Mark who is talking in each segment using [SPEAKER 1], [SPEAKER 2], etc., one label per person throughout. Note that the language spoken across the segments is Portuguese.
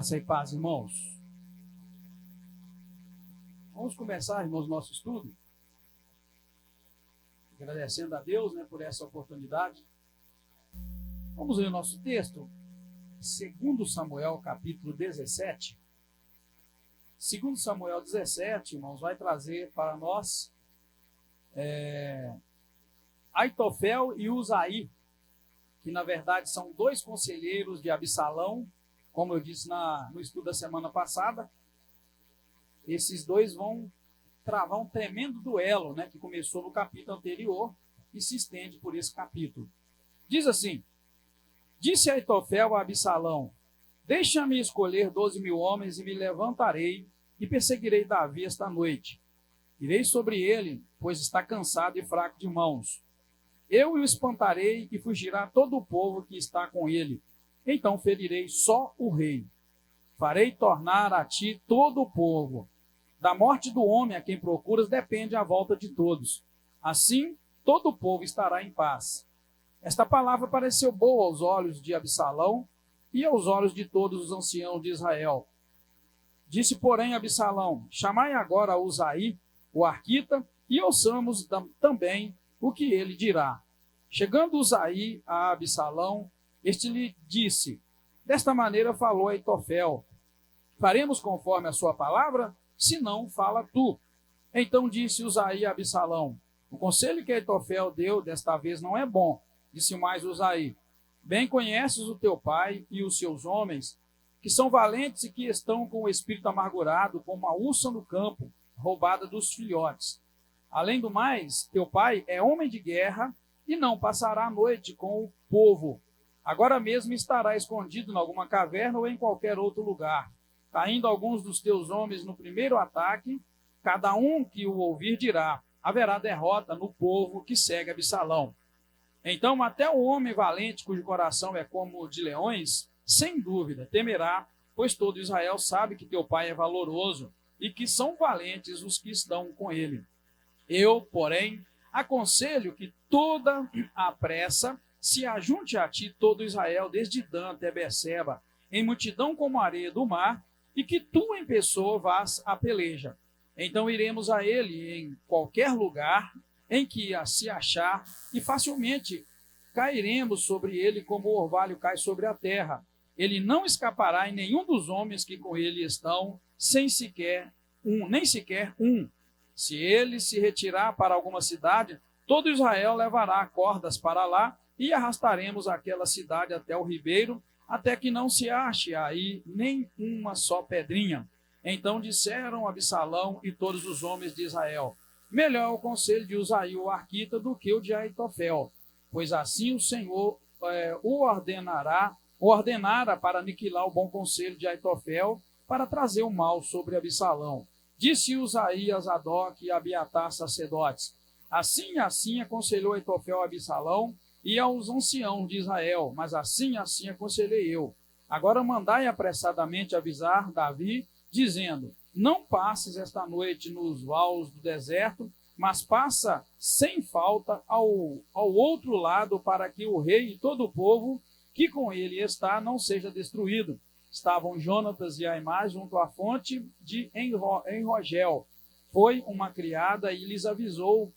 [SPEAKER 1] Graça e paz, irmãos. Vamos começar, irmãos, nosso estudo. Agradecendo a Deus, por essa oportunidade. Vamos ler o nosso texto. 2 Samuel, capítulo 17. 2 Samuel 17, irmãos, vai trazer para nós Aitofel e Uzaí, que na verdade são dois conselheiros de Absalão, como eu disse no estudo da semana passada. Esses dois vão travar um tremendo duelo, que começou no capítulo anterior e se estende por esse capítulo. Diz assim: disse Aitofel a Absalão: deixa-me escolher 12.000 homens e me levantarei e perseguirei Davi esta noite. Irei sobre ele, pois está cansado e fraco de mãos. Eu o espantarei e fugirá todo o povo que está com ele. Então ferirei só o rei. Farei tornar a ti todo o povo. Da morte do homem a quem procuras depende a volta de todos. Assim, todo o povo estará em paz. Esta palavra pareceu boa aos olhos de Absalão e aos olhos de todos os anciãos de Israel. Disse, porém, Absalão: chamai agora Uzaí, o arquita, e ouçamos também o que ele dirá. Chegando Uzaí a Absalão, este lhe disse: desta maneira falou Aitofel: faremos conforme a sua palavra? Se não, fala tu. Então disse Uzaí a Absalão: o conselho que Aitofel deu desta vez não é bom. Disse mais Uzaí: bem conheces o teu pai e os seus homens, que são valentes e que estão com o espírito amargurado, como a ursa no campo, roubada dos filhotes. Além do mais, teu pai é homem de guerra e não passará a noite com o povo. Agora mesmo estará escondido em alguma caverna ou em qualquer outro lugar. Caindo alguns dos teus homens no primeiro ataque, cada um que o ouvir dirá: haverá derrota no povo que segue Absalão. Então até o homem valente, cujo coração é como o de leões, sem dúvida temerá, pois todo Israel sabe que teu pai é valoroso e que são valentes os que estão com ele. Eu, porém, aconselho que toda a pressa se ajunte a ti todo Israel, desde Dan até Berseba, em multidão como a areia do mar, e que tu em pessoa vás à peleja. Então iremos a ele em qualquer lugar em que se achar, e facilmente cairemos sobre ele como o orvalho cai sobre a terra. Ele não escapará em nenhum dos homens que com ele estão, nem sequer um. Se ele se retirar para alguma cidade, todo Israel levará cordas para lá, e arrastaremos aquela cidade até o ribeiro, até que não se ache aí nem uma só pedrinha. Então disseram Absalão e todos os homens de Israel: melhor o conselho de Uzaí o arquita do que o de Aitofel, pois assim o Senhor ordenara para aniquilar o bom conselho de Aitofel, para trazer o mal sobre Absalão. Disse Uzaí a Zadok e a Abiatar sacerdotes: assim aconselhou Aitofel a Absalão e aos anciãos de Israel, mas assim aconselhei eu. Agora mandai apressadamente avisar Davi, dizendo: não passes esta noite nos vales do deserto, mas passa sem falta ao outro lado, para que o rei e todo o povo que com ele está não seja destruído. Estavam Jonatas e Aimás junto à fonte de Enrogel. Foi uma criada e lhes avisou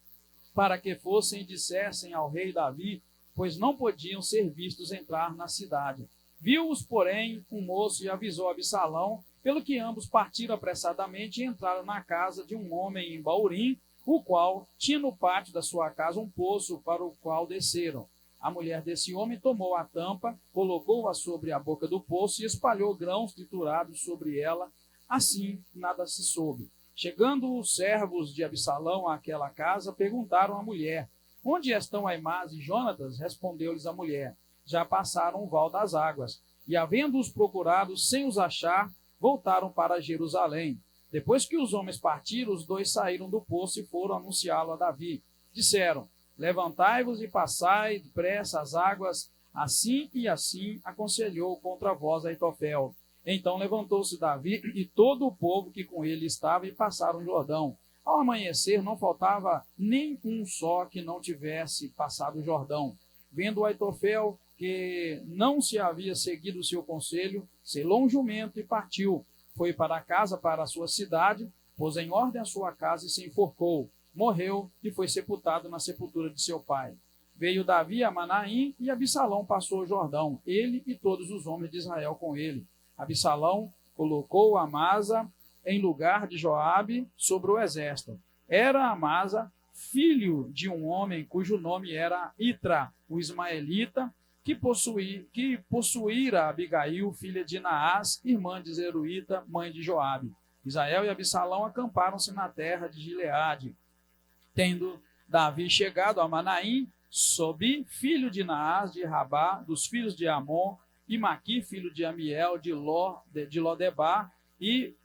[SPEAKER 1] para que fossem e dissessem ao rei Davi, pois não podiam ser vistos entrar na cidade. Viu-os, porém, um moço e avisou Absalão, pelo que ambos partiram apressadamente e entraram na casa de um homem em Baurim, o qual tinha no pátio da sua casa um poço para o qual desceram. A mulher desse homem tomou a tampa, colocou-a sobre a boca do poço e espalhou grãos triturados sobre ela. Assim nada se soube. Chegando os servos de Absalão àquela casa, perguntaram à mulher: onde estão Aimás e Jonatas? Respondeu-lhes a mulher: já passaram o val das águas. E havendo-os procurado sem os achar, voltaram para Jerusalém. Depois que os homens partiram, os dois saíram do poço e foram anunciá-lo a Davi. Disseram: levantai-vos e passai depressa as águas. Assim e assim aconselhou contra vós Aitofel. Então levantou-se Davi e todo o povo que com ele estava e passaram o Jordão. Ao amanhecer não faltava nem um só que não tivesse passado o Jordão. Vendo Aitofel que não se havia seguido o seu conselho, selou um jumento e partiu. Foi para casa, para a sua cidade, pôs em ordem a sua casa e se enforcou. Morreu e foi sepultado na sepultura de seu pai. Veio Davi a Manaim e Absalão passou o Jordão, ele e todos os homens de Israel com ele. Absalão colocou Amasa em lugar de Joabe sobre o exército. Era Amasa filho de um homem cujo nome era Itra, o ismaelita, que possuíra Abigail, filha de Naás, irmã de Zeruíta, mãe de Joabe. Israel e Absalão acamparam-se na terra de Gileade. Tendo Davi chegado a Manaim, Sobi, filho de Naás, de Rabá, dos filhos de Amon, e Maqui, filho de Amiel, de Lodebar, e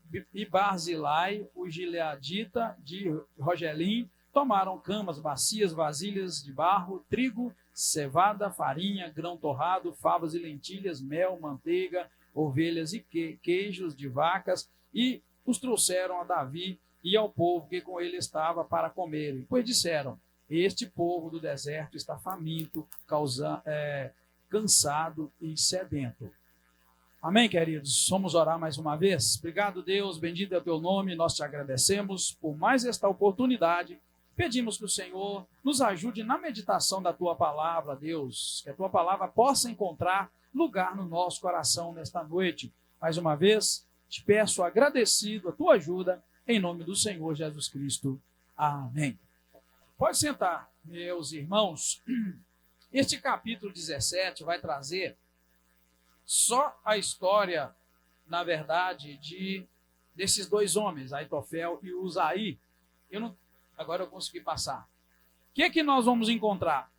[SPEAKER 1] Barzilai, o gileadita, de Rogelim, tomaram camas, bacias, vasilhas de barro, trigo, cevada, farinha, grão torrado, favas e lentilhas, mel, manteiga, ovelhas e queijos de vacas, e os trouxeram a Davi e ao povo que com ele estava para comerem. Pois disseram: este povo do deserto está faminto, cansado e sedento. Amém, queridos? Vamos orar mais uma vez? Obrigado, Deus, bendito é o teu nome, nós te agradecemos por mais esta oportunidade. Pedimos que o Senhor nos ajude na meditação da tua palavra, Deus, que a tua palavra possa encontrar lugar no nosso coração nesta noite. Mais uma vez, te peço agradecido a tua ajuda, em nome do Senhor Jesus Cristo. Amém. Pode sentar, meus irmãos. Este capítulo 17 vai trazer só a história, na verdade, desses dois homens, Aitofel e Uzaí. Agora eu consegui passar. O que nós vamos encontrar?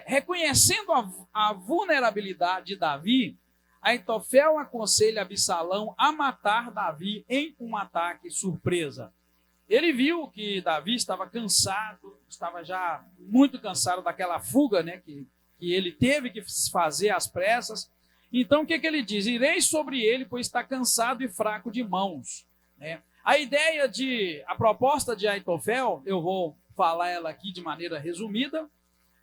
[SPEAKER 1] Reconhecendo a vulnerabilidade de Davi, Aitofel aconselha Absalão a matar Davi em um ataque surpresa. Ele viu que Davi estava cansado, estava já muito cansado daquela fuga, né, que ele teve que fazer às pressas. Então o que ele diz? Irei sobre ele, pois está cansado e fraco de mãos, né? A proposta de Aitofel, eu vou falar ela aqui de maneira resumida,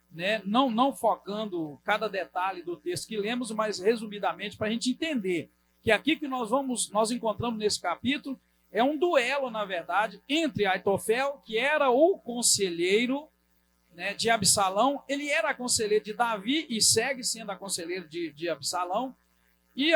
[SPEAKER 1] né? Não focando cada detalhe do texto que lemos, mas resumidamente para a gente entender que aqui que nós encontramos nesse capítulo é um duelo, na verdade, entre Aitofel, que era o conselheiro, né, de Absalão. Ele era conselheiro de Davi e segue sendo a conselheiro de Absalão, e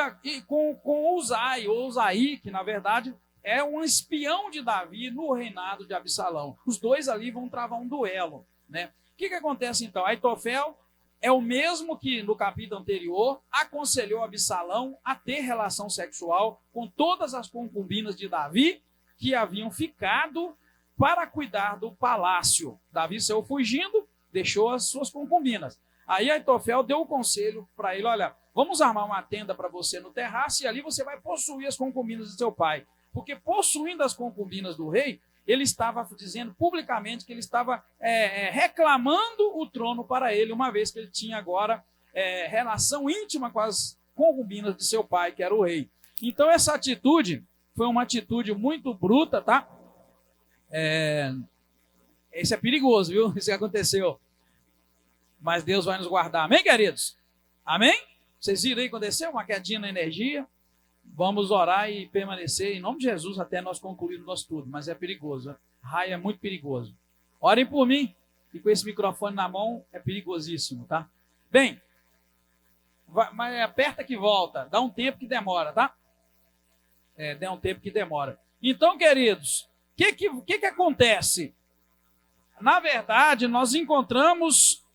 [SPEAKER 1] com Uzaí, que na verdade é um espião de Davi no reinado de Absalão. Os dois ali vão travar um duelo, né? O que acontece então? Aitofel é o mesmo que no capítulo anterior aconselhou Absalão a ter relação sexual com todas as concubinas de Davi que haviam ficado para cuidar do palácio. Davi saiu fugindo, deixou as suas concubinas. Aí Aitofel deu o conselho para ele: olha, vamos armar uma tenda para você no terraço e ali você vai possuir as concubinas de seu pai. Porque possuindo as concubinas do rei, ele estava dizendo publicamente que ele estava reclamando o trono para ele, uma vez que ele tinha agora relação íntima com as concubinas de seu pai, que era o rei. Então essa atitude foi uma atitude muito bruta, tá? Isso é perigoso, viu? Isso que aconteceu. Mas Deus vai nos guardar. Amém, queridos? Amém? Vocês viram aí que aconteceu? Uma quedinha na energia. Vamos orar e permanecer em nome de Jesus até nós concluirmos nosso tudo. Mas é perigoso. Raio é muito perigoso. Orem por mim. E com esse microfone na mão é perigosíssimo, tá? Bem, mas aperta que volta. Dá um tempo que demora, tá? Dá um tempo que demora. Então, queridos, o que acontece? Na verdade, nós encontramos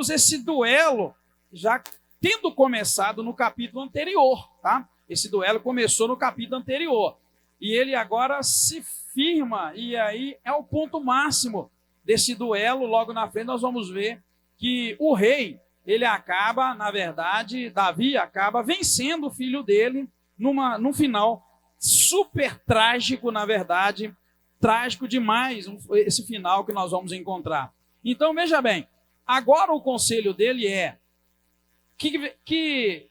[SPEAKER 1] esse duelo já tendo começado no capítulo anterior, tá? Esse duelo começou no capítulo anterior. E ele agora se firma, e aí é o ponto máximo desse duelo. Logo na frente nós vamos ver que o rei, ele acaba, na verdade, Davi acaba vencendo o filho dele num final super trágico, na verdade, trágico demais, esse final que nós vamos encontrar. Então, veja bem, agora o conselho dele é que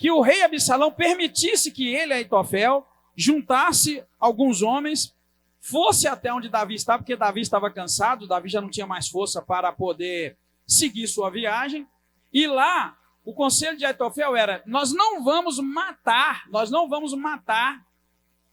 [SPEAKER 1] o rei Absalão permitisse que ele, Aitofel, juntasse alguns homens, fosse até onde Davi estava, porque Davi estava cansado, Davi já não tinha mais força para poder seguir sua viagem. E lá, o conselho de Aitofel era: nós não vamos matar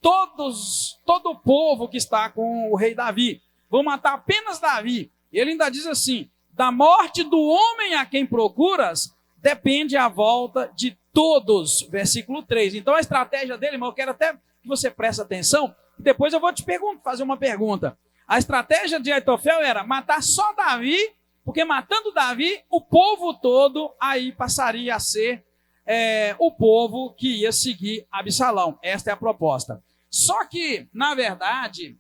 [SPEAKER 1] todo o povo que está com o rei Davi. Vamos matar apenas Davi. Ele ainda diz assim: da morte do homem a quem procuras, depende a volta de todos. Versículo 3. Então a estratégia dele, irmão, eu quero até que você preste atenção, depois eu vou te fazer uma pergunta. A estratégia de Aitofel era matar só Davi, porque matando Davi, o povo todo aí passaria a ser o povo que ia seguir Absalão. Esta é a proposta. Só que, na verdade,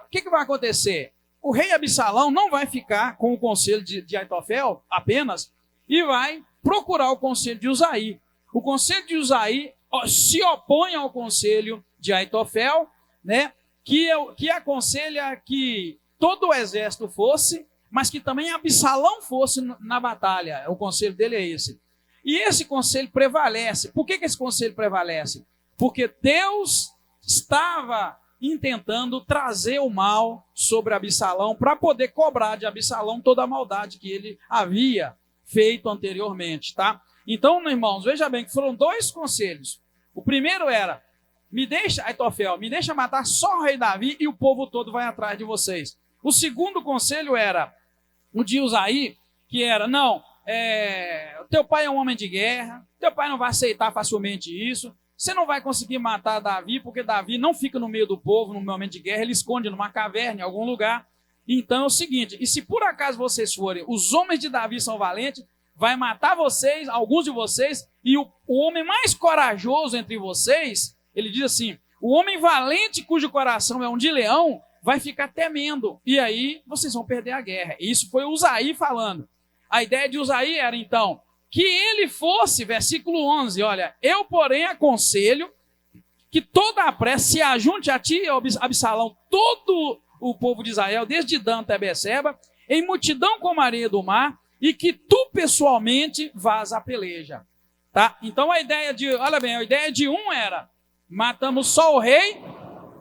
[SPEAKER 1] o que vai acontecer? O rei Absalão não vai ficar com o conselho de Aitofel apenas e vai procurar o conselho de Uzaí. O conselho de Uzaí se opõe ao conselho de Aitofel, né, que aconselha que todo o exército fosse, mas que também Absalão fosse na batalha. O conselho dele é esse. E esse conselho prevalece. Por que esse conselho prevalece? Porque Deus estava intentando trazer o mal sobre Absalão para poder cobrar de Absalão toda a maldade que ele havia feito anteriormente, tá? Então, irmãos, veja bem que foram dois conselhos. O primeiro era: Aitofel, me deixa matar só o rei Davi e o povo todo vai atrás de vocês. O segundo conselho era o de Uzaí, que era: não, teu pai é um homem de guerra, teu pai não vai aceitar facilmente isso, você não vai conseguir matar Davi, porque Davi não fica no meio do povo no momento de guerra, ele esconde numa caverna em algum lugar. Então é o seguinte: e se por acaso vocês forem, os homens de Davi são valentes, vai matar vocês, alguns de vocês, e o homem mais corajoso entre vocês, ele diz assim, o homem valente cujo coração é um de leão, vai ficar temendo, e aí vocês vão perder a guerra. Isso foi Uzaí falando. A ideia de Uzaí era, então, que ele fosse, versículo 11, olha, eu, porém, aconselho que toda a pressa se ajunte a ti, Absalão, todo o povo de Israel, desde Dan até Beceba, em multidão como a areia do mar, e que tu pessoalmente vás à peleja. Tá? Então a ideia de um era: matamos só o rei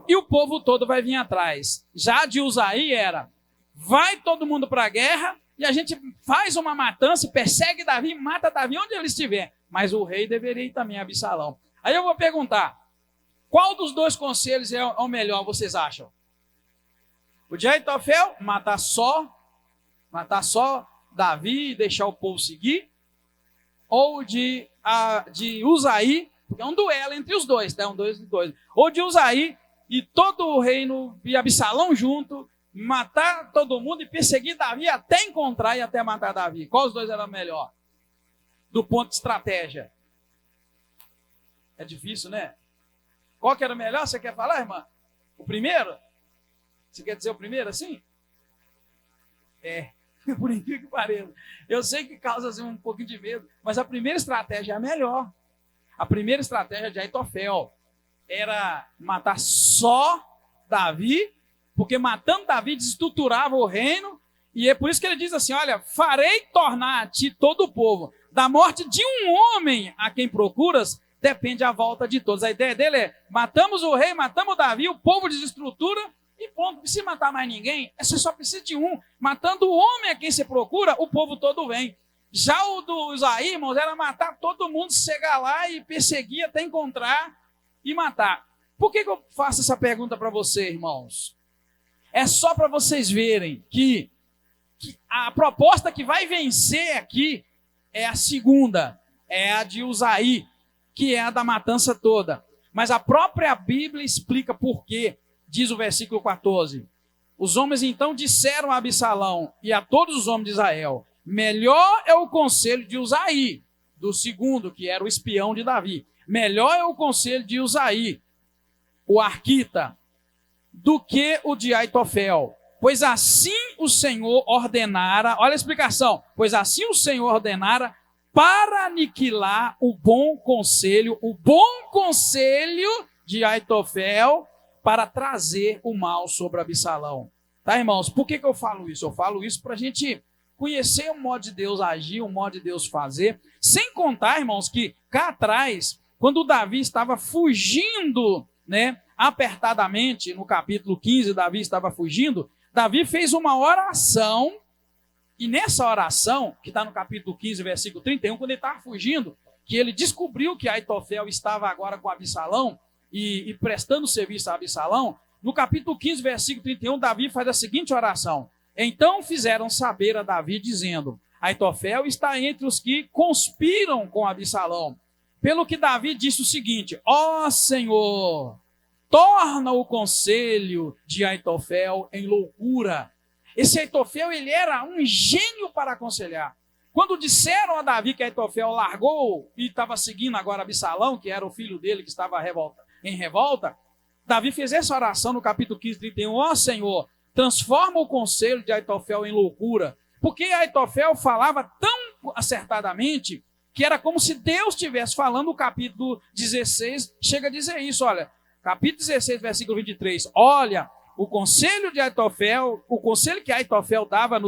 [SPEAKER 1] e o povo todo vai vir atrás. Já de Uzaí era: vai todo mundo para a guerra e a gente faz uma matança, persegue Davi, mata Davi onde ele estiver. Mas o rei deveria ir também a Absalão. Aí eu vou perguntar: qual dos dois conselhos é o melhor, vocês acham? O de Aitofel, matar só Davi e deixar o povo seguir? Ou de Uzaí, porque é um duelo entre os dois, tá? Dois. Ou de Uzaí e todo o reino e Absalão junto, matar todo mundo e perseguir Davi até encontrar e até matar Davi. Qual dos dois era melhor? Do ponto de estratégia. É difícil, né? Qual que era melhor? Você quer falar, irmã? O primeiro? Você quer dizer o primeiro assim? Por incrível que pareça. Eu sei que causa assim, um pouquinho de medo, mas a primeira estratégia é a melhor. A primeira estratégia de Aitofel era matar só Davi, porque matando Davi desestruturava o reino, e é por isso que ele diz assim: olha, farei tornar a ti todo o povo. Da morte de um homem a quem procuras, depende a volta de todos. A ideia dele é: matamos o rei, matamos Davi, o povo desestrutura, e ponto, não precisa matar mais ninguém, você só precisa de um. Matando o homem a quem você procura, o povo todo vem. Já o do Uzaí, irmãos, era matar todo mundo, chegar lá e perseguir até encontrar e matar. Por que eu faço essa pergunta para vocês, irmãos? É só para vocês verem que a proposta que vai vencer aqui é a segunda, é a de Uzaí, que é a da matança toda. Mas a própria Bíblia explica por quê. Diz o versículo 14: os homens então disseram a Absalão e a todos os homens de Israel: melhor é o conselho de Uzaí, do segundo, que era o espião de Davi. Melhor é o conselho de Uzaí, o arquita, do que o de Aitofel. Pois assim o Senhor ordenara, olha a explicação, pois assim o Senhor ordenara para aniquilar o bom conselho de Aitofel, para trazer o mal sobre Absalão. Tá, irmãos? Por que eu falo isso? Eu falo isso para a gente conhecer o modo de Deus agir, o modo de Deus fazer. Sem contar, irmãos, que cá atrás, quando Davi estava fugindo, né, apertadamente, no capítulo 15, Davi estava fugindo, Davi fez uma oração E nessa oração, que está no capítulo 15, versículo 31, quando ele estava fugindo, que ele descobriu que Aitofel estava agora com Absalão e prestando serviço a Absalão, no capítulo 15, versículo 31, Davi faz a seguinte oração: então fizeram saber a Davi, dizendo: Aitofel está entre os que conspiram com Absalão. Pelo que Davi disse o seguinte: ó Senhor, torna o conselho de Aitofel em loucura. Esse Aitofel, ele era um gênio para aconselhar. Quando disseram a Davi que Aitofel largou e estava seguindo agora Absalão, que era o filho dele que estava em revolta, Davi fez essa oração no capítulo 15, 31. Ó Senhor, transforma o conselho de Aitofel em loucura. Porque Aitofel falava tão acertadamente que era como se Deus estivesse falando. O capítulo 16 chega a dizer isso, olha, capítulo 16, versículo 23, olha, o conselho de Aitofel, o conselho que Aitofel dava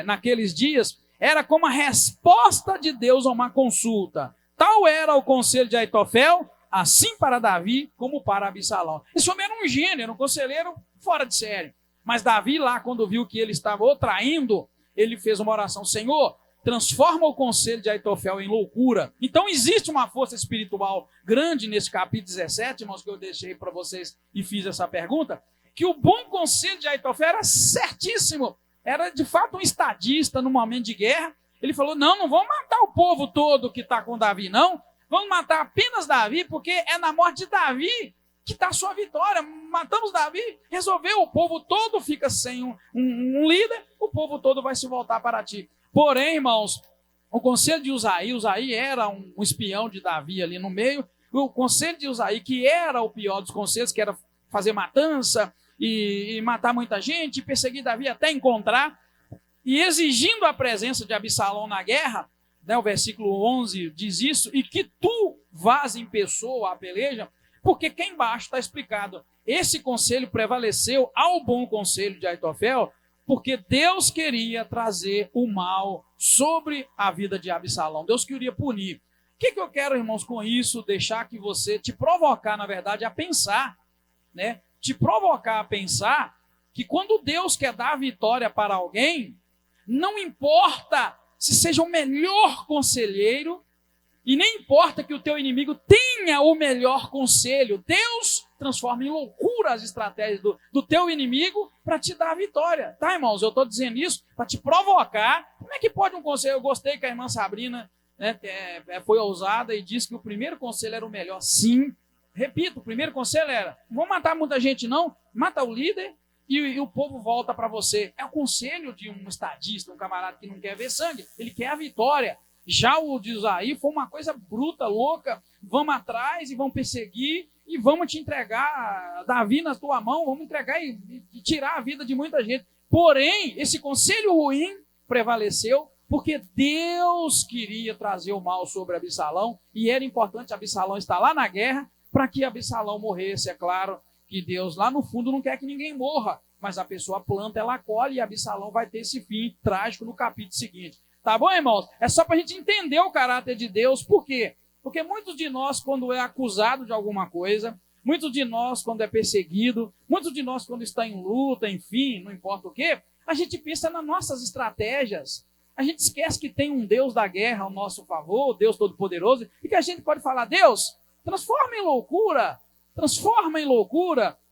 [SPEAKER 1] naqueles dias, era como a resposta de Deus a uma consulta. Tal era o conselho de Aitofel, assim para Davi como para Absalão. Esse homem era um gênio, era um conselheiro fora de série. Mas Davi lá, quando viu que ele estava o traindo, ele fez uma oração: Senhor, transforma o conselho de Aitofel em loucura. Então existe uma força espiritual grande nesse capítulo 17, irmãos, que eu deixei para vocês e fiz essa pergunta, que o bom conselho de Aitofel era certíssimo. Era de fato um estadista no momento de guerra. Ele falou: não vamos matar o povo todo que está com Davi, não. Vamos matar apenas Davi, porque é na morte de Davi que está a sua vitória. Matamos Davi, resolveu, o povo todo fica sem um líder, o povo todo vai se voltar para ti. Porém, irmãos, o conselho de Uzaí era um espião de Davi ali no meio. O conselho de Uzaí, que era o pior dos conselhos, que era fazer matança e matar muita gente, perseguir Davi até encontrar, e exigindo a presença de Absalão na guerra, né, o versículo 11 diz isso: e que tu vás em pessoa à peleja, porque aqui embaixo está explicado, esse conselho prevaleceu ao bom conselho de Aitofel, porque Deus queria trazer o mal sobre a vida de Absalão, Deus queria punir. O que eu quero, irmãos, com isso? Deixar que você, te provocar, na verdade, a pensar, né? Te provocar a pensar que quando Deus quer dar vitória para alguém, não importa se seja o melhor conselheiro, e nem importa que o teu inimigo tenha o melhor conselho, Deus transforma em loucura as estratégias do teu inimigo para te dar a vitória. Tá, irmãos? Eu estou dizendo isso para te provocar. Como é que pode um conselho? Eu gostei que a irmã Sabrina, né, foi ousada e disse que o primeiro conselho era o melhor. Sim, repito, o primeiro conselho era: não vou matar muita gente não, mata o líder e o povo volta para você. É o conselho de um estadista, um camarada que não quer ver sangue, ele quer a vitória. Já o de Uzaí foi uma coisa bruta, louca: vamos atrás e vamos perseguir e vamos te entregar Davi na tua mão, vamos entregar e tirar a vida de muita gente. Porém, esse conselho ruim prevaleceu porque Deus queria trazer o mal sobre Absalão, e era importante Absalão estar lá na guerra para que Absalão morresse. É claro que Deus lá no fundo não quer que ninguém morra, mas a pessoa planta, ela colhe, e Absalão vai ter esse fim trágico no capítulo seguinte. Tá bom, irmãos? É só para a gente entender o caráter de Deus. Por quê? Porque muitos de nós, quando é acusado de alguma coisa, muitos de nós, quando é perseguido, muitos de nós, quando está em luta, enfim, não importa o quê, a gente pensa nas nossas estratégias. A gente esquece que tem um Deus da guerra ao nosso favor, Deus Todo-Poderoso, e que a gente pode falar: Deus, transforma em loucura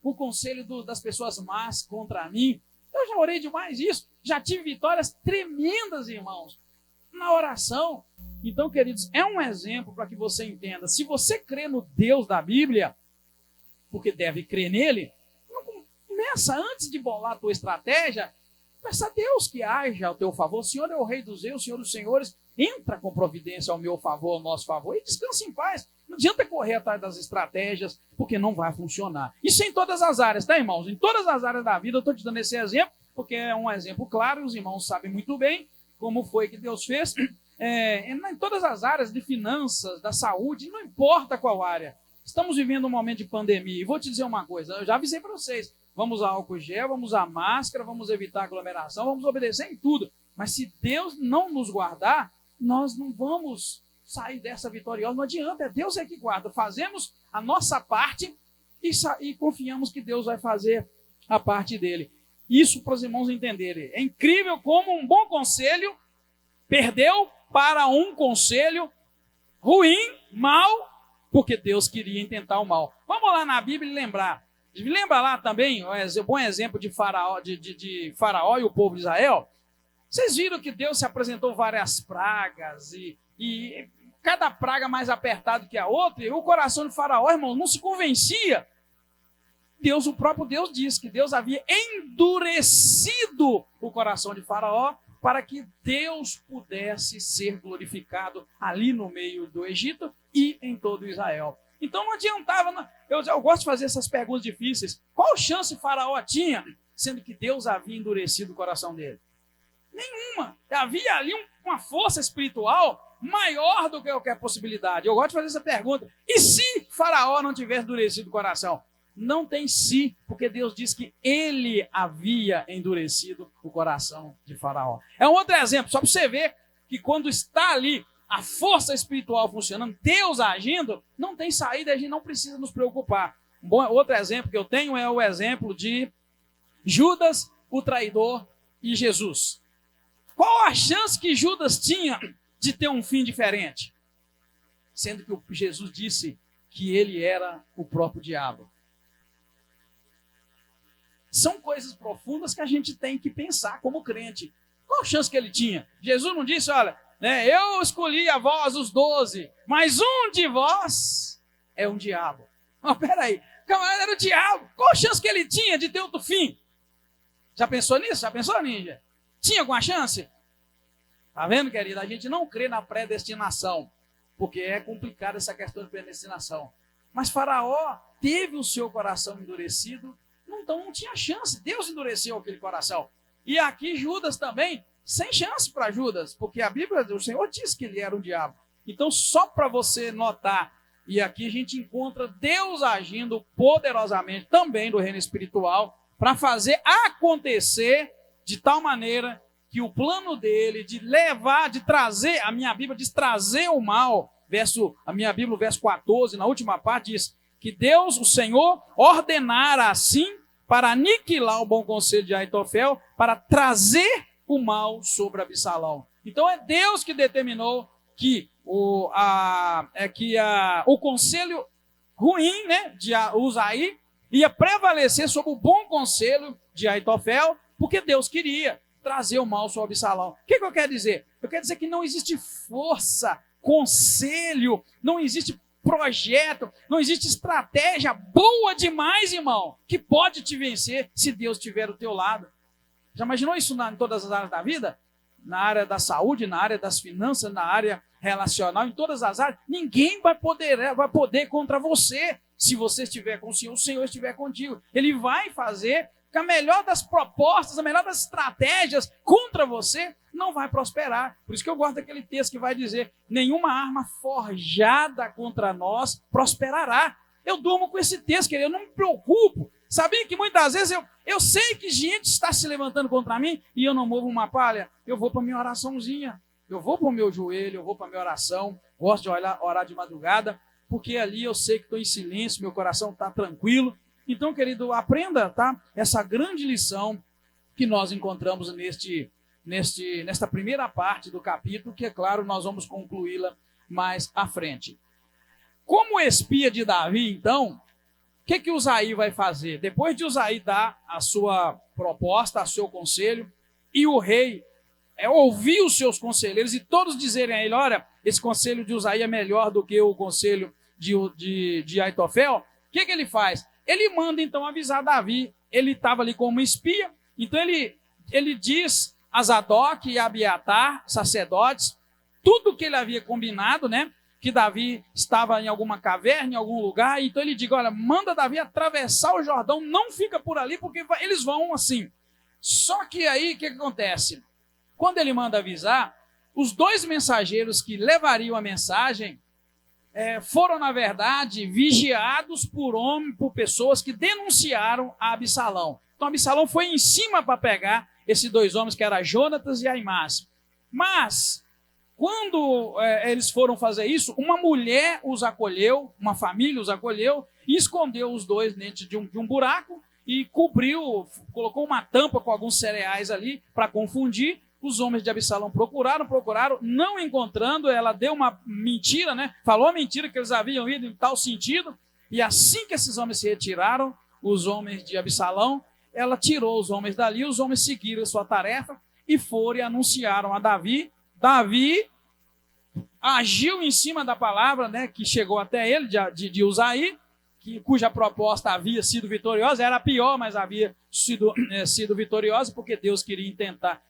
[SPEAKER 1] o conselho das pessoas más contra mim. Eu já orei demais isso, já tive vitórias tremendas, irmãos, na oração. Então, queridos, é um exemplo para que você entenda. Se você crê no Deus da Bíblia, porque deve crer nele, não começa antes de bolar a tua estratégia, peça a Deus que haja ao teu favor. O Senhor é o Rei dos Reis, o Senhor dos Senhores, entra com providência ao meu favor, ao nosso favor, e descansa em paz. Não adianta correr atrás das estratégias, porque não vai funcionar. Isso em todas as áreas, tá, irmãos? Em todas as áreas da vida. Eu estou te dando esse exemplo, porque é um exemplo claro, e os irmãos sabem muito bem como foi que Deus fez. Em todas as áreas de finanças, da saúde, não importa qual área. Estamos vivendo um momento de pandemia, e vou te dizer uma coisa, eu já avisei para vocês: vamos usar álcool gel, vamos usar máscara, vamos evitar aglomeração, vamos obedecer em tudo. Mas se Deus não nos guardar, nós não vamos sair dessa vitoriosa. Não adianta, é Deus que guarda. Fazemos a nossa parte e confiamos que Deus vai fazer a parte dele. isso para os irmãos entenderem. É incrível como um bom conselho perdeu para um conselho ruim, mau, porque Deus queria intentar o mal. Vamos lá na Bíblia e lembrar. Lembra lá também o bom exemplo de Faraó, de Faraó e o povo de Israel? Vocês viram que Deus se apresentou várias pragas e cada praga mais apertada que a outra, e o coração de Faraó, irmão, não se convencia. O próprio Deus disse que Deus havia endurecido o coração de Faraó para que Deus pudesse ser glorificado ali no meio do Egito e em todo Israel. Então não adiantava, eu gosto de fazer essas perguntas difíceis. Qual chance Faraó tinha, sendo que Deus havia endurecido o coração dele? Nenhuma. Havia ali uma força espiritual maior do que qualquer possibilidade. Eu gosto de fazer essa pergunta. E se Faraó não tivesse endurecido o coração? Não tem se, porque Deus diz que ele havia endurecido o coração de Faraó. É um outro exemplo, só para você ver que quando está ali a força espiritual funcionando, Deus agindo, não tem saída, a gente não precisa nos preocupar. Outro exemplo que eu tenho é o exemplo de Judas, o traidor, e Jesus. Qual a chance que Judas tinha de ter um fim diferente? Sendo que Jesus disse que ele era o próprio diabo. São coisas profundas que a gente tem que pensar como crente. Qual a chance que ele tinha? Jesus não disse, olha, eu escolhi a vós os 12, mas um de vós é um diabo. Mas peraí, o camarada era o diabo. Qual a chance que ele tinha de ter outro fim? Já pensou nisso? Já pensou, ninja? Tinha alguma chance? Tá vendo, querida? A gente não crê na predestinação, porque é complicada essa questão de predestinação. Mas Faraó teve o seu coração endurecido, então não tinha chance. Deus endureceu aquele coração. E aqui Judas também, sem chance para Judas, porque a Bíblia do Senhor diz que ele era um diabo. Então, só para você notar, e aqui a gente encontra Deus agindo poderosamente também no reino espiritual, para fazer acontecer de tal maneira que o plano dele de levar, de trazer, a minha Bíblia diz trazer o mal, a minha Bíblia, verso 14, na última parte, diz que Deus, o Senhor, ordenara assim para aniquilar o bom conselho de Aitofel, para trazer o mal sobre Absalão. Então é Deus que determinou que o conselho ruim, de Uzaí ia prevalecer sobre o bom conselho de Aitofel, porque Deus queria trazer o mal sobre Absalão. O que eu quero dizer? Eu quero dizer que não existe força, conselho, não existe projeto, não existe estratégia boa demais, irmão, que pode te vencer se Deus estiver do teu lado. Já imaginou isso em todas as áreas da vida? Na área da saúde, na área das finanças, na área relacional, em todas as áreas. Ninguém vai poder contra você se você estiver com o Senhor estiver contigo. Ele vai fazer que a melhor das propostas, a melhor das estratégias contra você não vai prosperar. Por isso que eu gosto daquele texto que vai dizer: nenhuma arma forjada contra nós prosperará. Eu durmo com esse texto, querido, eu não me preocupo. Sabia que muitas vezes eu sei que gente está se levantando contra mim e eu não movo uma palha? Eu vou para a minha oraçãozinha, eu vou para o meu joelho, eu vou para a minha oração. Gosto de orar de madrugada, porque ali eu sei que estou em silêncio, meu coração está tranquilo. Então, querido, aprenda, tá? Essa grande lição que nós encontramos nesta primeira parte do capítulo, que, é claro, nós vamos concluí-la mais à frente. Como espia de Davi, então, o que Uzaí vai fazer? Depois de Uzaí dar a sua proposta, o seu conselho, e o rei ouvir os seus conselheiros e todos dizerem a ele: olha, esse conselho de Uzaí é melhor do que o conselho de Aitofel, o que ele faz? Ele manda então avisar Davi. Ele estava ali como espia, então ele diz a Zadok e a Abiatar, sacerdotes, tudo que ele havia combinado, que Davi estava em alguma caverna, em algum lugar. Então ele diz: olha, manda Davi atravessar o Jordão, não fica por ali, porque eles vão assim. Só que aí, o que acontece? Quando ele manda avisar, os 2 mensageiros que levariam a mensagem foram, na verdade, vigiados por pessoas que denunciaram a Absalão. Então Absalão foi em cima para pegar esses 2 homens, que eram Jonatas e Aimás. Mas, quando eles foram fazer isso, uma mulher os acolheu, uma família os acolheu, e escondeu os 2 dentro de um buraco, e cobriu, colocou uma tampa com alguns cereais ali para confundir. Os homens de Absalão procuraram, não encontrando, ela deu uma mentira, né? Falou a mentira que eles haviam ido em tal sentido, e assim que esses homens se retiraram, os homens de Absalão, ela tirou os homens dali, os homens seguiram a sua tarefa e foram e anunciaram a Davi. Davi agiu em cima da palavra, né, que chegou até ele, de Uzaí, cuja proposta havia sido vitoriosa, era pior, mas havia sido vitoriosa, porque Deus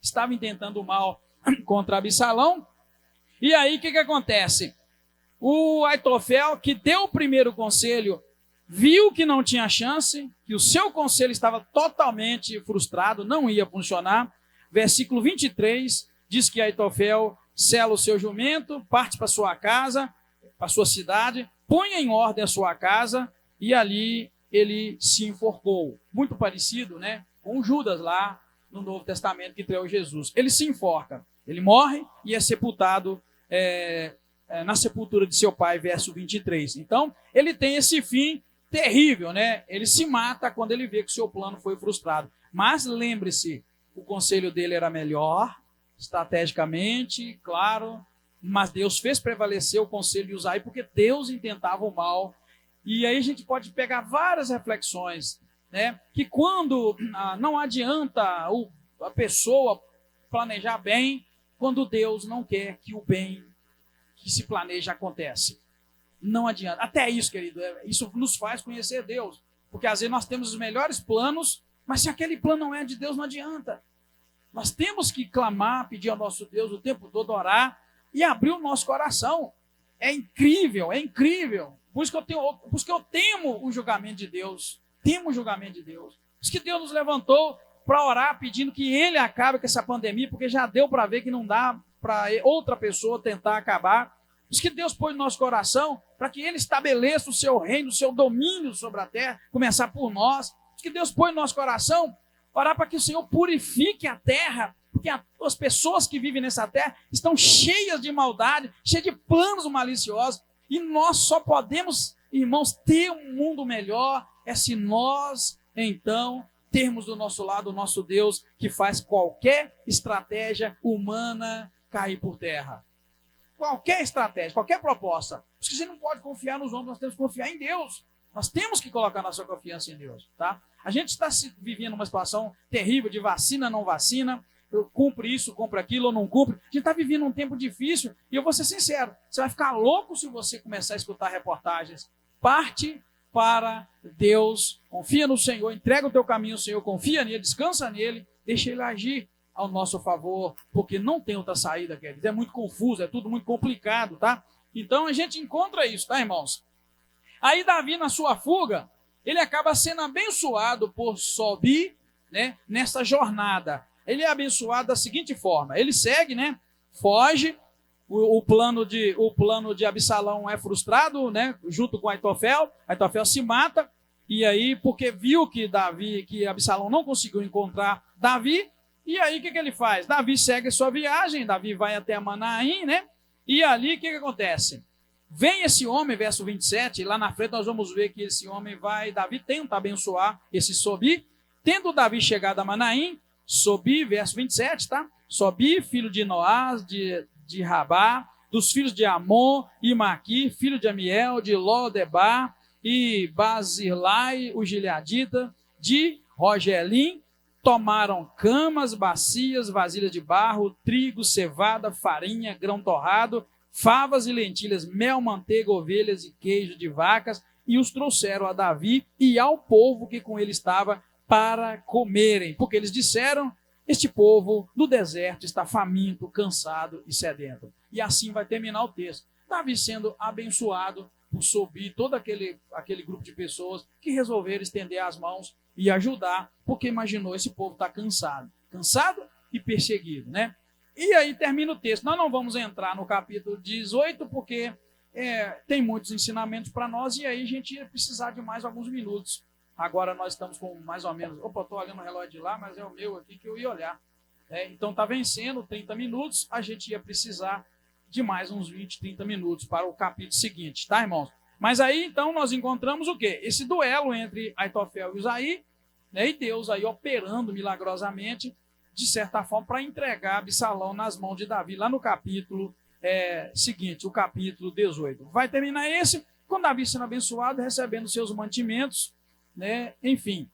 [SPEAKER 1] estava intentando o mal contra Absalão. E aí, o que acontece? O Aitofel, que deu o primeiro conselho, viu que não tinha chance, que o seu conselho estava totalmente frustrado, não ia funcionar. Versículo 23 diz que Aitofel sela o seu jumento, parte para sua casa, para sua cidade, põe em ordem a sua casa, e ali ele se enforcou. Muito parecido, né, com Judas lá no Novo Testamento que traiu Jesus. Ele se enforca, ele morre e é sepultado na sepultura de seu pai, verso 23. Então, ele tem esse fim terrível, né? Ele se mata quando ele vê que o seu plano foi frustrado. Mas lembre-se, o conselho dele era melhor, estrategicamente, claro, mas Deus fez prevalecer o conselho de Uzaí, porque Deus intentava o mal. E aí a gente pode pegar várias reflexões, né? Que quando não adianta a pessoa planejar bem, quando Deus não quer que o bem que se planeja acontece. Não adianta. Até isso, querido, isso nos faz conhecer Deus. Porque às vezes nós temos os melhores planos, mas se aquele plano não é de Deus, não adianta. Nós temos que clamar, pedir ao nosso Deus o tempo todo, orar e abrir o nosso coração. É incrível, é incrível. Por isso que eu temo o julgamento de Deus. Temo o julgamento de Deus. Por isso que Deus nos levantou para orar, pedindo que Ele acabe com essa pandemia, porque já deu para ver que não dá para outra pessoa tentar acabar. Por isso que Deus pôs no nosso coração para que Ele estabeleça o seu reino, o seu domínio sobre a terra, começar por nós. Por isso que Deus pôs no nosso coração orar para que o Senhor purifique a terra, porque as pessoas que vivem nessa terra estão cheias de maldade, cheias de planos maliciosos, e nós só podemos, irmãos, ter um mundo melhor se nós, então, termos do nosso lado o nosso Deus, que faz qualquer estratégia humana cair por terra. Qualquer estratégia, qualquer proposta. Por isso que você não pode confiar nos homens, nós temos que confiar em Deus. Nós temos que colocar nossa confiança em Deus, tá? A gente está vivendo uma situação terrível de vacina, não vacina, cumpre isso, cumpre aquilo ou não cumpre. A gente está vivendo um tempo difícil e eu vou ser sincero, você vai ficar louco se você começar a escutar reportagens. Parte para Deus, confia no Senhor, entrega o teu caminho ao Senhor, confia nele, descansa nele, deixa ele agir ao nosso favor, porque não tem outra saída, queridos. É muito confuso, é tudo muito complicado, tá? Então a gente encontra isso, tá, irmãos? Aí Davi, na sua fuga, ele acaba sendo abençoado por Sobi, né, nessa jornada. Ele é abençoado da seguinte forma: ele segue, né, foge, o plano de Absalão é frustrado, né, junto com Aitofel se mata, e aí, porque viu que Absalão não conseguiu encontrar Davi, e aí o que ele faz? Davi segue a sua viagem, Davi vai até Manaim, né, e ali o que acontece? Vem esse homem, verso 27, lá na frente nós vamos ver que esse homem Davi tenta abençoar esse Sobi. Tendo Davi chegado a Manaim, Sobi, verso 27, tá? Sobi, filho de Noás, de Rabá, dos filhos de Amon e Maqui, filho de Amiel, de Lodebar e Bazilai, o gileadita, de Rogelim, tomaram camas, bacias, vasilhas de barro, trigo, cevada, farinha, grão torrado, favas e lentilhas, mel, manteiga, ovelhas e queijo de vacas, e os trouxeram a Davi e ao povo que com ele estava para comerem, porque eles disseram: este povo no deserto está faminto, cansado e sedento. E assim vai terminar o texto. Davi sendo abençoado por Sobi, todo aquele grupo de pessoas que resolveram estender as mãos e ajudar, porque imaginou, esse povo está cansado e perseguido, né? E aí termina o texto. Nós não vamos entrar no capítulo 18, porque tem muitos ensinamentos para nós, e aí a gente ia precisar de mais alguns minutos. Agora nós estamos com mais ou menos... Opa, estou olhando o relógio de lá, mas é o meu aqui que eu ia olhar. Então está vencendo 30 minutos, a gente ia precisar de mais uns 20, 30 minutos para o capítulo seguinte, tá, irmãos? Mas aí, então, nós encontramos o quê? Esse duelo entre Aitofel e Uzaí, né? E Deus aí operando milagrosamente, de certa forma, para entregar Absalão nas mãos de Davi, lá no capítulo seguinte, o capítulo 18. Vai terminar esse, com Davi sendo abençoado, recebendo seus mantimentos, né? Enfim,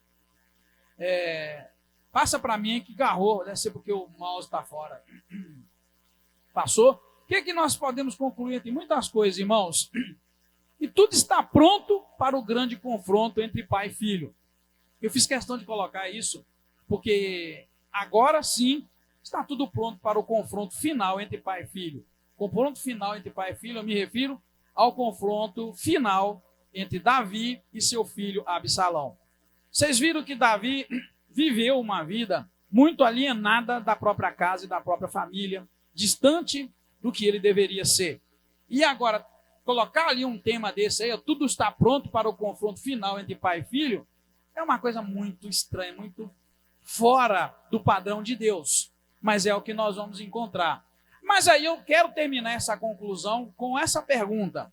[SPEAKER 1] passa para mim que garrou, deve ser porque o mouse está fora. Passou? O que nós podemos concluir? Tem muitas coisas, irmãos. E tudo está pronto para o grande confronto entre pai e filho. Eu fiz questão de colocar isso, porque agora sim está tudo pronto para o confronto final entre pai e filho. Confronto final entre pai e filho, eu me refiro ao confronto final entre Davi e seu filho Absalão. Vocês viram que Davi viveu uma vida muito alienada da própria casa e da própria família, distante do que ele deveria ser. E agora, colocar ali um tema desse aí, tudo está pronto para o confronto final entre pai e filho, é uma coisa muito estranha, muito fora do padrão de Deus. Mas é o que nós vamos encontrar. Mas aí eu quero terminar essa conclusão com essa pergunta.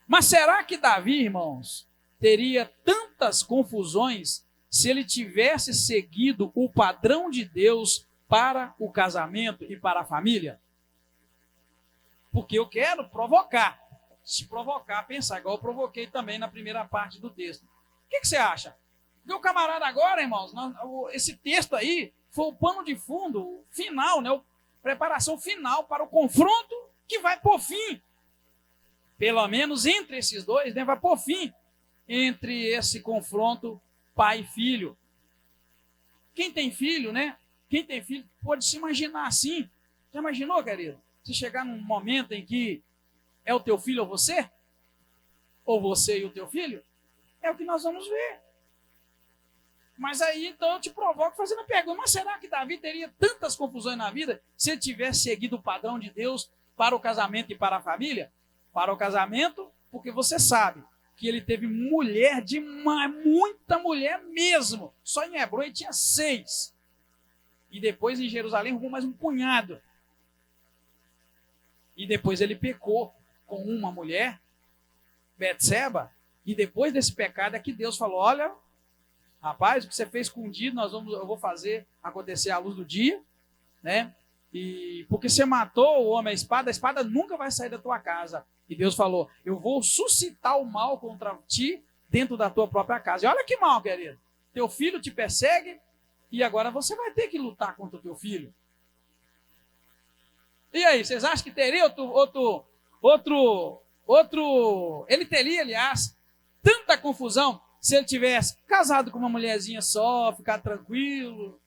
[SPEAKER 1] Mas será que Davi, irmãos, teria tantas confusões se ele tivesse seguido o padrão de Deus para o casamento e para a família? Porque eu quero provocar. Se provocar, pensar, igual eu provoquei também na primeira parte do texto. O que você acha? Porque o camarada agora, irmãos, esse texto aí foi o pano de fundo, o final, né? Preparação final para o confronto que vai por fim. Pelo menos entre esses dois, né? Vai por fim entre esse confronto pai e filho. Quem tem filho, né? Quem tem filho pode se imaginar assim. Já imaginou, querido? Se chegar num momento em que é o teu filho ou você? Ou você e o teu filho? É o que nós vamos ver. Mas aí, então, eu te provoco fazendo a pergunta, mas será que Davi teria tantas confusões na vida se ele tivesse seguido o padrão de Deus para o casamento e para a família? Para o casamento, porque você sabe que ele teve mulher demais, muita mulher mesmo. Só em Hebron ele tinha 6. E depois em Jerusalém arrumou mais um punhado. E depois ele pecou com uma mulher, Betseba, e depois desse pecado é que Deus falou, olha, rapaz, o que você fez escondido, eu vou fazer acontecer à luz do dia, né? E porque você matou o homem a espada nunca vai sair da tua casa. E Deus falou, eu vou suscitar o mal contra ti dentro da tua própria casa. E olha que mal, querido. Teu filho te persegue e agora você vai ter que lutar contra o teu filho. E aí, vocês acham que teria ele teria, aliás, tanta confusão se ele tivesse casado com uma mulherzinha só, ficar tranquilo?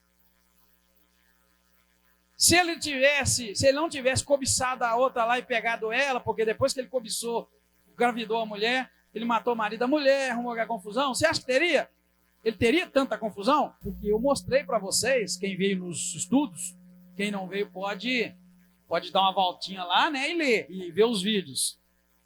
[SPEAKER 1] Se ele não tivesse cobiçado a outra lá e pegado ela, porque depois que ele cobiçou, engravidou a mulher, ele matou o marido da mulher, arrumou a confusão, você acha que teria? Ele teria tanta confusão? Porque eu mostrei para vocês, quem veio nos estudos, quem não veio pode dar uma voltinha lá, né, e ler, e ver os vídeos.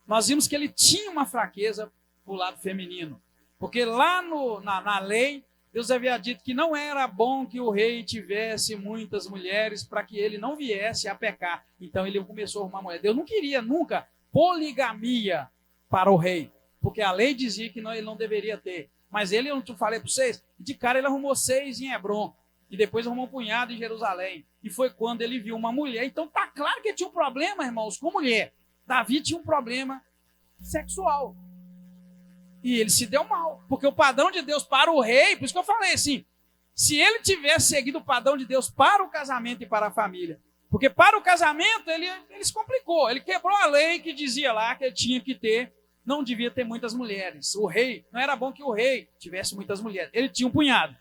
[SPEAKER 1] Nós vimos que ele tinha uma fraqueza pro lado feminino. Porque lá na lei, Deus havia dito que não era bom que o rei tivesse muitas mulheres para que ele não viesse a pecar. Então ele começou a arrumar mulher. Deus não queria nunca poligamia para o rei, porque a lei dizia que ele não deveria ter. Mas ele, eu não falei para vocês, de cara ele arrumou 6 em Hebron, e depois arrumou um punhado em Jerusalém. E foi quando ele viu uma mulher. Então tá claro que ele tinha um problema, irmãos, com mulher. Davi tinha um problema sexual. E ele se deu mal, porque o padrão de Deus para o rei, por isso que eu falei assim, se ele tivesse seguido o padrão de Deus para o casamento e para a família, porque para o casamento ele se complicou, ele quebrou a lei que dizia lá que ele tinha que ter, não devia ter muitas mulheres. O rei, não era bom que o rei tivesse muitas mulheres, ele tinha um punhado.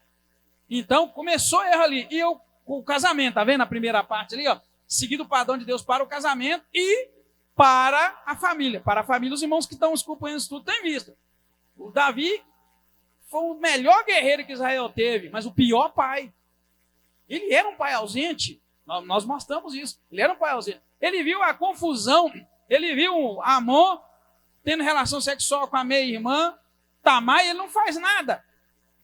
[SPEAKER 1] Então começou erro ali, e o casamento, tá vendo a primeira parte ali, ó, seguindo o padrão de Deus para o casamento e para a família. Para a família, os irmãos que estão acompanhando isso tudo têm visto. O Davi foi o melhor guerreiro que Israel teve, mas o pior pai. Ele era um pai ausente. Nós mostramos isso. Ele era um pai ausente. Ele viu a confusão. Ele viu Amon tendo relação sexual com a meia-irmã, Tamar, e ele não faz nada.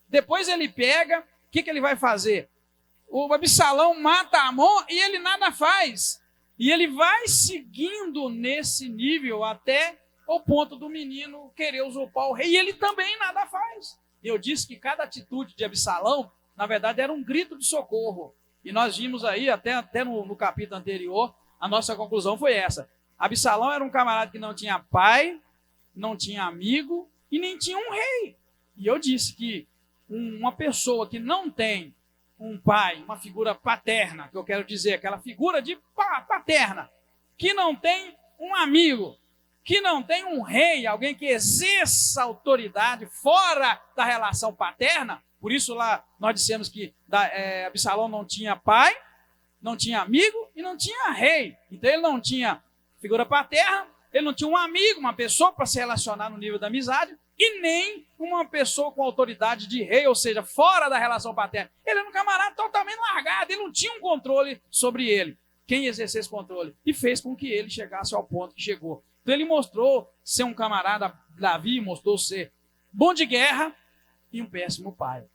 [SPEAKER 1] Depois ele pega, o que ele vai fazer? O Absalão mata Amon e ele nada faz. E ele vai seguindo nesse nível até o ponto do menino querer usurpar o rei, e ele também nada faz. Eu disse que cada atitude de Absalão, na verdade, era um grito de socorro. E nós vimos aí, até no capítulo anterior, a nossa conclusão foi essa. Absalão era um camarada que não tinha pai, não tinha amigo e nem tinha um rei. E eu disse que uma pessoa que não tem um pai, uma figura paterna, que eu quero dizer, aquela figura de paterna, que não tem um amigo, que não tem um rei, alguém que exerça autoridade fora da relação paterna. Por isso lá nós dissemos que Absalão não tinha pai, não tinha amigo e não tinha rei. Então ele não tinha figura paterna, ele não tinha um amigo, uma pessoa para se relacionar no nível da amizade, e nem uma pessoa com autoridade de rei, ou seja, fora da relação paterna. Ele era um camarada totalmente largado, ele não tinha um controle sobre ele. Quem exercesse esse controle? E fez com que ele chegasse ao ponto que chegou. Então ele mostrou ser um camarada, Davi mostrou ser bom de guerra e um péssimo pai.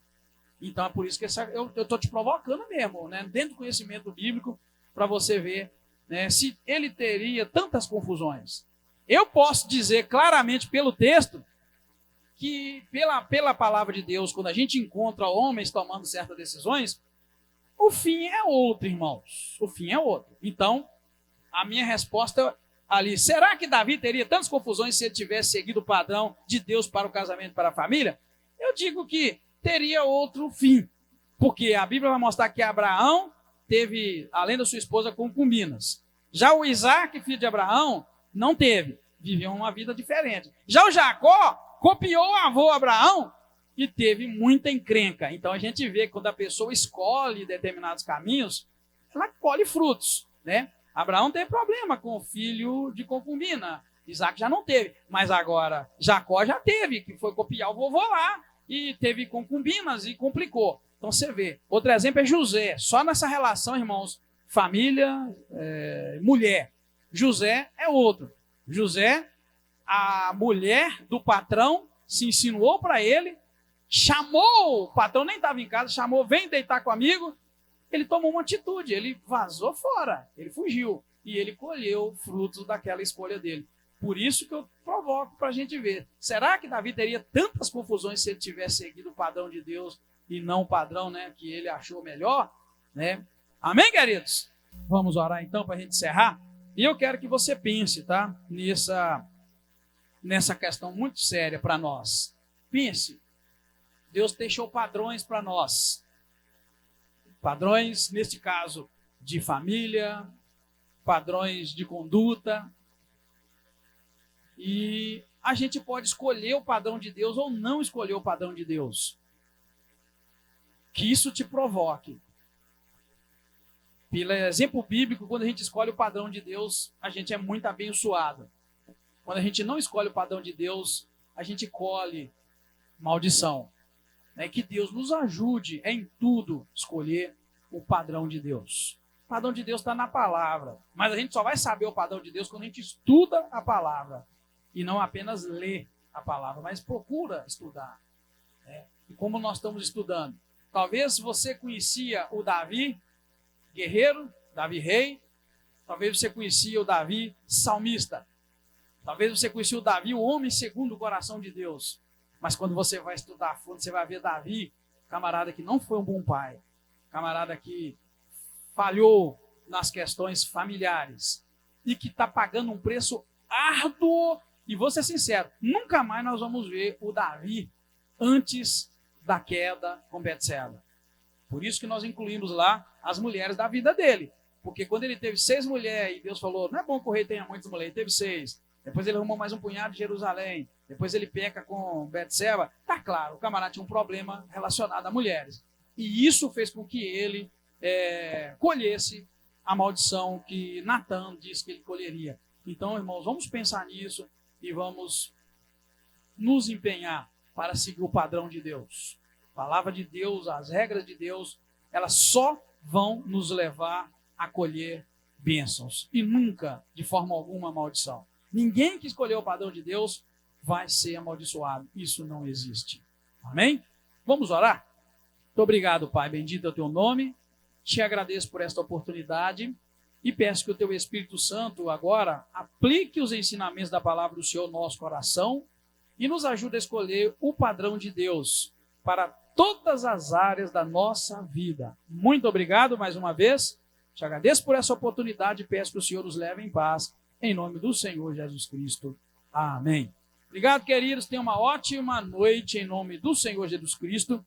[SPEAKER 1] Então é por isso que eu estou te provocando mesmo, né? Dentro do conhecimento bíblico, para você ver, né, se ele teria tantas confusões. Eu posso dizer claramente pelo texto que pela palavra de Deus, quando a gente encontra homens tomando certas decisões, o fim é outro, irmãos. O fim é outro. Então, a minha resposta ali, será que Davi teria tantas confusões se ele tivesse seguido o padrão de Deus para o casamento e para a família? Eu digo que teria outro fim. Porque a Bíblia vai mostrar que Abraão teve, além da sua esposa, concubinas. Já o Isaac, filho de Abraão, não teve. Viveu uma vida diferente. Já o Jacó copiou o avô Abraão e teve muita encrenca. Então a gente vê que quando a pessoa escolhe determinados caminhos, ela colhe frutos, né? Abraão teve problema com o filho de concubina. Isaac já não teve. Mas agora Jacó já teve, que foi copiar o vovô lá e teve concubinas e complicou. Então você vê. Outro exemplo é José. Só nessa relação, irmãos, família, mulher. José é outro. José, a mulher do patrão se insinuou para ele, chamou, o patrão nem estava em casa, chamou, vem deitar comigo. Ele tomou uma atitude, ele vazou fora, ele fugiu. E ele colheu frutos daquela escolha dele. Por isso que eu provoco para a gente ver. Será que Davi teria tantas confusões se ele tivesse seguido o padrão de Deus e não o padrão, né, que ele achou melhor? Né? Amém, queridos? Vamos orar então para a gente encerrar? E eu quero que você pense, tá? Nessa questão muito séria para nós. Pense. Deus deixou padrões para nós. Padrões, neste caso, de família, padrões de conduta. E a gente pode escolher o padrão de Deus ou não escolher o padrão de Deus. Que isso te provoque. Pelo exemplo bíblico, quando a gente escolhe o padrão de Deus, a gente é muito abençoado. Quando a gente não escolhe o padrão de Deus, a gente colhe maldição. Que Deus nos ajude em tudo escolher o padrão de Deus. O padrão de Deus está na palavra, mas a gente só vai saber o padrão de Deus quando a gente estuda a palavra e não apenas lê a palavra, mas procura estudar. E como nós estamos estudando? Talvez você conhecia o Davi guerreiro, Davi rei, talvez você conhecia o Davi salmista, talvez você conhecia o Davi, o homem segundo o coração de Deus. Mas quando você vai estudar a fundo, você vai ver Davi, camarada que não foi um bom pai, camarada que falhou nas questões familiares e que está pagando um preço árduo. E vou ser sincero, nunca mais nós vamos ver o Davi antes da queda com Betseba. Por isso que nós incluímos lá as mulheres da vida dele. Porque quando ele teve 6 mulheres e Deus falou, não é bom que o rei tenha muitas mulheres, ele teve 6. Depois ele arrumou mais um punhado de Jerusalém. Depois ele peca com Betseba. Tá claro, o camarada tinha um problema relacionado a mulheres. E isso fez com que ele colhesse a maldição que Natã disse que ele colheria. Então, irmãos, vamos pensar nisso e vamos nos empenhar para seguir o padrão de Deus. A palavra de Deus, as regras de Deus, elas só vão nos levar a colher bênçãos e nunca, de forma alguma, maldição. Ninguém que escolheu o padrão de Deus vai ser amaldiçoado. Isso não existe. Amém? Vamos orar? Muito obrigado, Pai. Bendito é o teu nome. Te agradeço por esta oportunidade e peço que o teu Espírito Santo agora aplique os ensinamentos da palavra do Senhor no nosso coração e nos ajude a escolher o padrão de Deus para todas as áreas da nossa vida. Muito obrigado mais uma vez. Te agradeço por essa oportunidade e peço que o Senhor nos leve em paz. Em nome do Senhor Jesus Cristo. Amém. Obrigado, queridos. Tenham uma ótima noite em nome do Senhor Jesus Cristo.